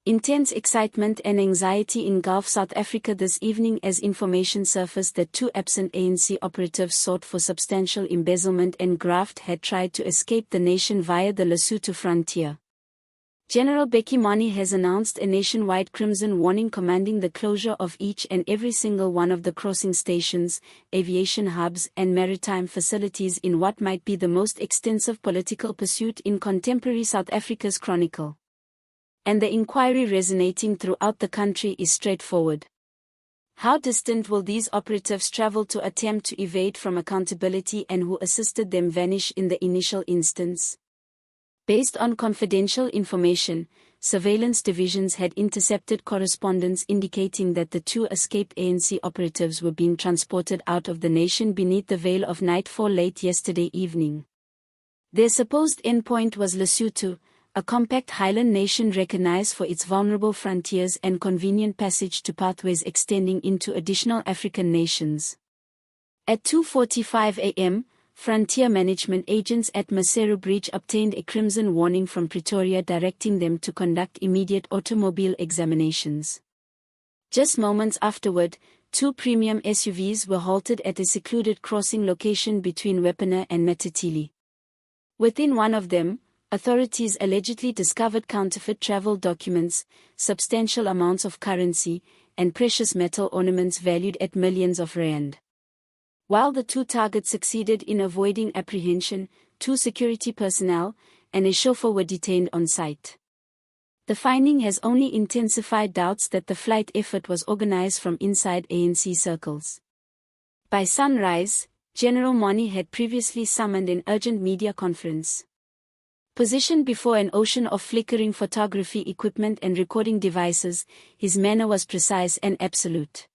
Intense excitement and anxiety engulfed South Africa this evening as information surfaced that two absent ANC operatives sought for substantial embezzlement and graft had tried to escape the nation via the Lesotho frontier. General Bheki Mkhwanazi has announced a nationwide crimson warning commanding the closure of each and every single one of the crossing stations, aviation hubs and maritime facilities in what might be the most extensive political pursuit in contemporary South Africa's chronicle. And the inquiry resonating throughout the country is straightforward. How distant will these operatives travel to attempt to evade from accountability, and who assisted them vanish in the initial instance? Based on confidential information, surveillance divisions had intercepted correspondence indicating that the two escaped ANC operatives were being transported out of the nation beneath the veil of nightfall late yesterday evening. Their supposed endpoint was Lesotho, a compact highland nation recognized for its vulnerable frontiers and convenient passage to pathways extending into additional African nations. At 2:45 a.m., frontier management agents at Maseru Bridge obtained a crimson warning from Pretoria directing them to conduct immediate automobile examinations. Just moments afterward, two premium SUVs were halted at a secluded crossing location between Wepener and Matatili. Within one of them, authorities allegedly discovered counterfeit travel documents, substantial amounts of currency, and precious metal ornaments valued at millions of rand. While the two targets succeeded in avoiding apprehension, two security personnel and a chauffeur were detained on site. The finding has only intensified doubts that the flight effort was organized from inside ANC circles. By sunrise, General Mkhwanazi had previously summoned an urgent media conference. Positioned before an ocean of flickering photography equipment and recording devices, his manner was precise and absolute.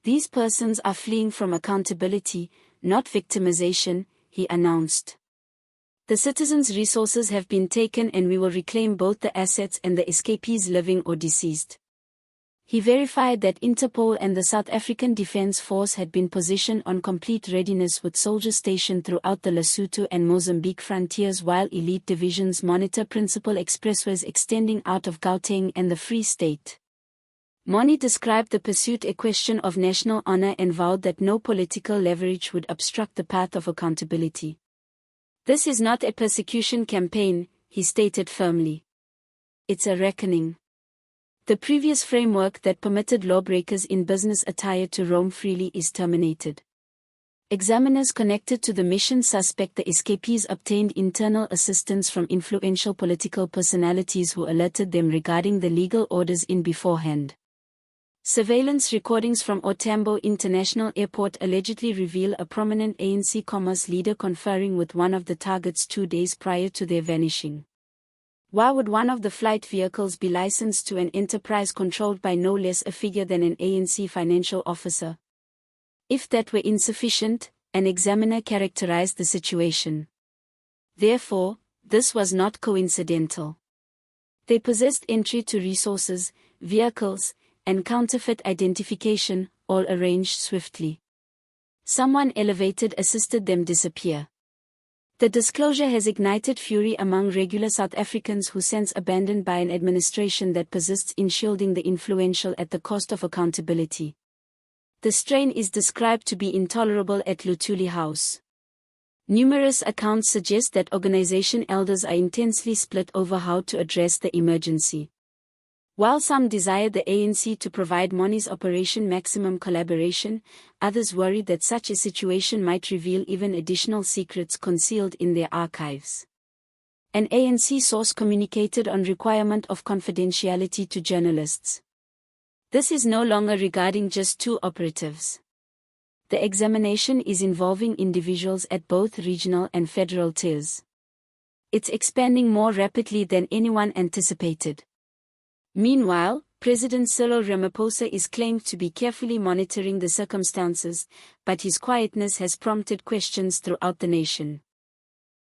"These persons are fleeing from accountability, not victimization," he announced. "The citizens' resources have been taken and we will reclaim both the assets and the escapees living or deceased." He verified that Interpol and the South African Defence Force had been positioned on complete readiness with soldiers stationed throughout the Lesotho and Mozambique frontiers while elite divisions monitor principal expressways extending out of Gauteng and the Free State. Mkhwanazi described the pursuit a question of national honor and vowed that no political leverage would obstruct the path of accountability. "This is not a persecution campaign," he stated firmly. "It's a reckoning. The previous framework that permitted lawbreakers in business attire to roam freely is terminated." Examiners connected to the mission suspect the escapees obtained internal assistance from influential political personalities who alerted them regarding the legal orders in beforehand. Surveillance recordings from Otambo International Airport allegedly reveal a prominent ANC commerce leader conferring with one of the targets 2 days prior to their vanishing. Why would one of the flight vehicles be licensed to an enterprise controlled by no less a figure than an ANC financial officer? If that were insufficient, an examiner characterized the situation. Therefore, this was not coincidental. They possessed entry to resources, vehicles, and counterfeit identification, all arranged swiftly. Someone elevated assisted them disappear. The disclosure has ignited fury among regular South Africans who sense abandoned by an administration that persists in shielding the influential at the cost of accountability. The strain is described to be intolerable at Luthuli House. Numerous accounts suggest that organization elders are intensely split over how to address the emergency. While some desire the ANC to provide Mkhwanazi's Operation Maximum collaboration, others worry that such a situation might reveal even additional secrets concealed in their archives. An ANC source communicated on requirement of confidentiality to journalists. This is no longer regarding just two operatives. The examination is involving individuals at both regional and federal tiers. It's expanding more rapidly than anyone anticipated. Meanwhile, President Cyril Ramaphosa is claimed to be carefully monitoring the circumstances, but his quietness has prompted questions throughout the nation.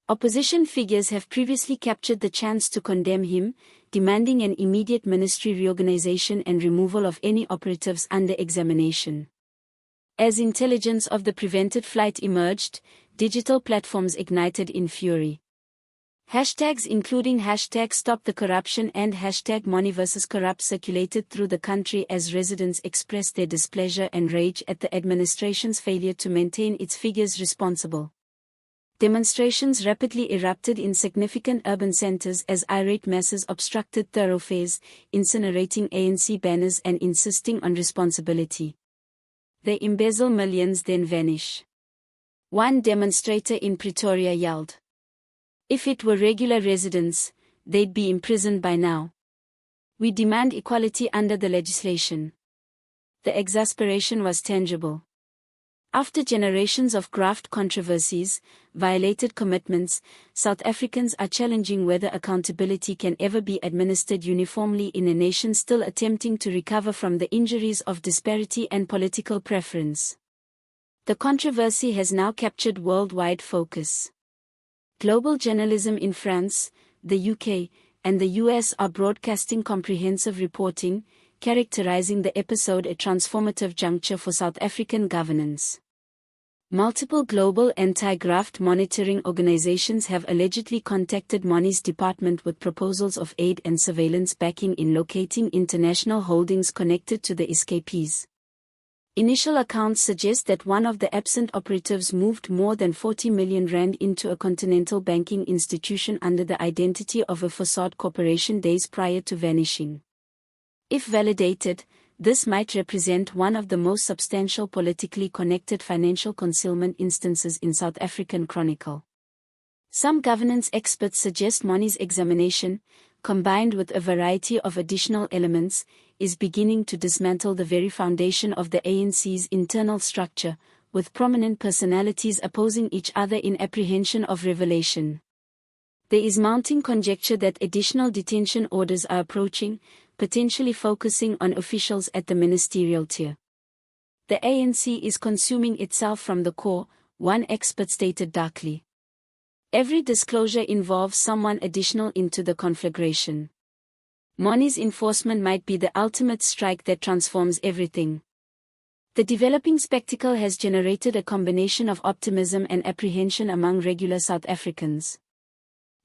Opposition figures have previously captured the chance to condemn him, demanding an immediate ministry reorganization and removal of any operatives under examination. As intelligence of the prevented flight emerged, digital platforms ignited in fury. Hashtags including hashtag Stop the Corruption and hashtag Money vs Corrupt circulated through the country as residents expressed their displeasure and rage at the administration's failure to maintain its figures responsible. Demonstrations rapidly erupted in significant urban centers as irate masses obstructed thoroughfares, incinerating ANC banners and insisting on responsibility. They embezzle millions then vanish. One demonstrator in Pretoria yelled, "If it were regular residents, they'd be imprisoned by now. We demand equality under the legislation." The exasperation was tangible. After generations of graft controversies, violated commitments, South Africans are challenging whether accountability can ever be administered uniformly in a nation still attempting to recover from the injuries of disparity and political preference. The controversy has now captured worldwide focus. Global journalism in France, the UK, and the US are broadcasting comprehensive reporting, characterizing the episode a transformative juncture for South African governance. Multiple global anti-graft monitoring organizations have allegedly contacted Money's department with proposals of aid and surveillance backing in locating international holdings connected to the escapees. Initial accounts suggest that one of the absent operatives moved more than 40 million rand into a continental banking institution under the identity of a facade corporation days prior to vanishing. If validated, this might represent one of the most substantial politically connected financial concealment instances in South African chronicle. Some governance experts suggest Money's examination, combined with a variety of additional elements, is beginning to dismantle the very foundation of the ANC's internal structure, with prominent personalities opposing each other in apprehension of revelation. There is mounting conjecture that additional detention orders are approaching, potentially focusing on officials at the ministerial tier. The ANC is consuming itself from the core, one expert stated darkly. Every disclosure involves someone additional into the conflagration. Money's enforcement might be the ultimate strike that transforms everything. The developing spectacle has generated a combination of optimism and apprehension among regular South Africans.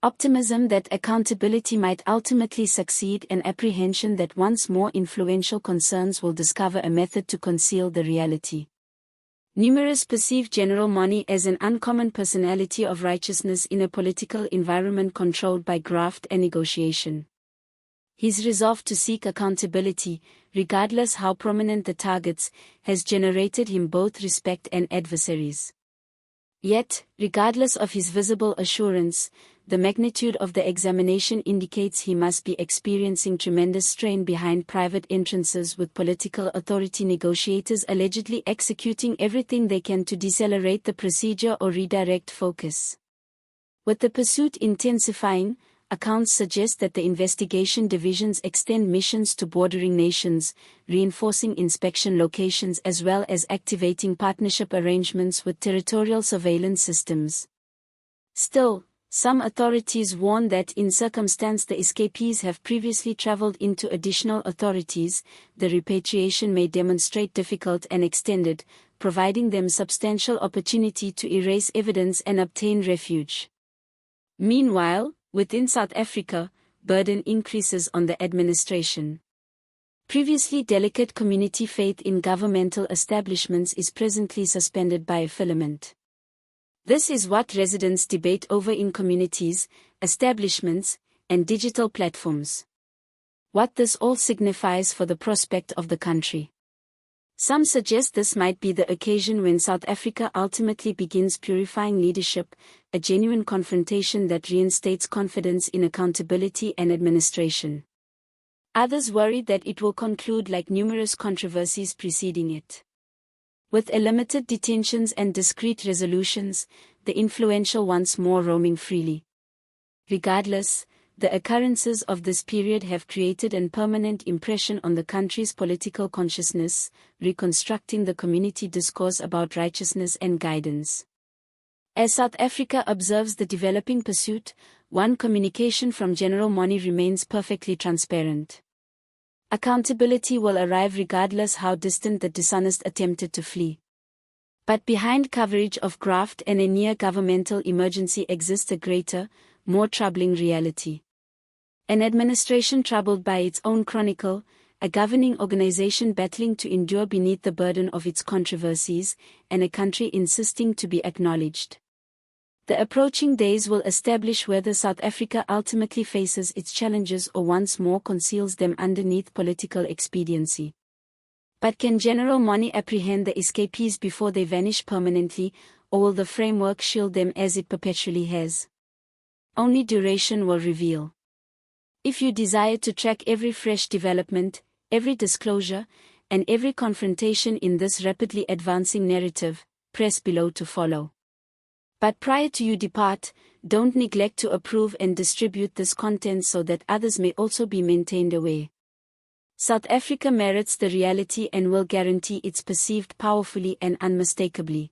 Optimism that accountability might ultimately succeed and apprehension that once more influential concerns will discover a method to conceal the reality. Numerous perceive General Money as an uncommon personality of righteousness in a political environment controlled by graft and negotiation. His resolve to seek accountability, regardless how prominent the targets, has generated him both respect and adversaries. Yet, regardless of his visible assurance, the magnitude of the examination indicates he must be experiencing tremendous strain behind private entrances, with political authority negotiators allegedly executing everything they can to decelerate the procedure or redirect focus. With the pursuit intensifying, accounts suggest that the investigation divisions extend missions to bordering nations, reinforcing inspection locations as well as activating partnership arrangements with territorial surveillance systems. Still, some authorities warn that in circumstance the escapees have previously traveled into additional authorities, the repatriation may demonstrate difficult and extended, providing them substantial opportunity to erase evidence and obtain refuge. Meanwhile, within South Africa, burden increases on the administration. Previously delicate community faith in governmental establishments is presently suspended by a filament. This is what residents debate over in communities, establishments, and digital platforms. What this all signifies for the prospect of the country. Some suggest this might be the occasion when South Africa ultimately begins purifying leadership, a genuine confrontation that reinstates confidence in accountability and administration. Others worry that it will conclude like numerous controversies preceding it. With limited detentions and discreet resolutions, the influential once more roaming freely. Regardless, the occurrences of this period have created a permanent impression on the country's political consciousness, reconstructing the community discourse about righteousness and guidance. As South Africa observes the developing pursuit, one communication from General Money remains perfectly transparent. Accountability will arrive regardless how distant the dishonest attempted to flee. But behind coverage of graft and a near-governmental emergency exists a greater, more troubling reality. An administration troubled by its own chronicle, a governing organization battling to endure beneath the burden of its controversies, and a country insisting to be acknowledged. The approaching days will establish whether South Africa ultimately faces its challenges or once more conceals them underneath political expediency. But can General Mkhwanazi apprehend the escapees before they vanish permanently, or will the framework shield them as it perpetually has? Only duration will reveal. If you desire to track every fresh development, every disclosure, and every confrontation in this rapidly advancing narrative, press below to follow. But prior to you depart, don't neglect to approve and distribute this content so that others may also be maintained aware. South Africa merits the reality and will guarantee its perceived powerfully and unmistakably.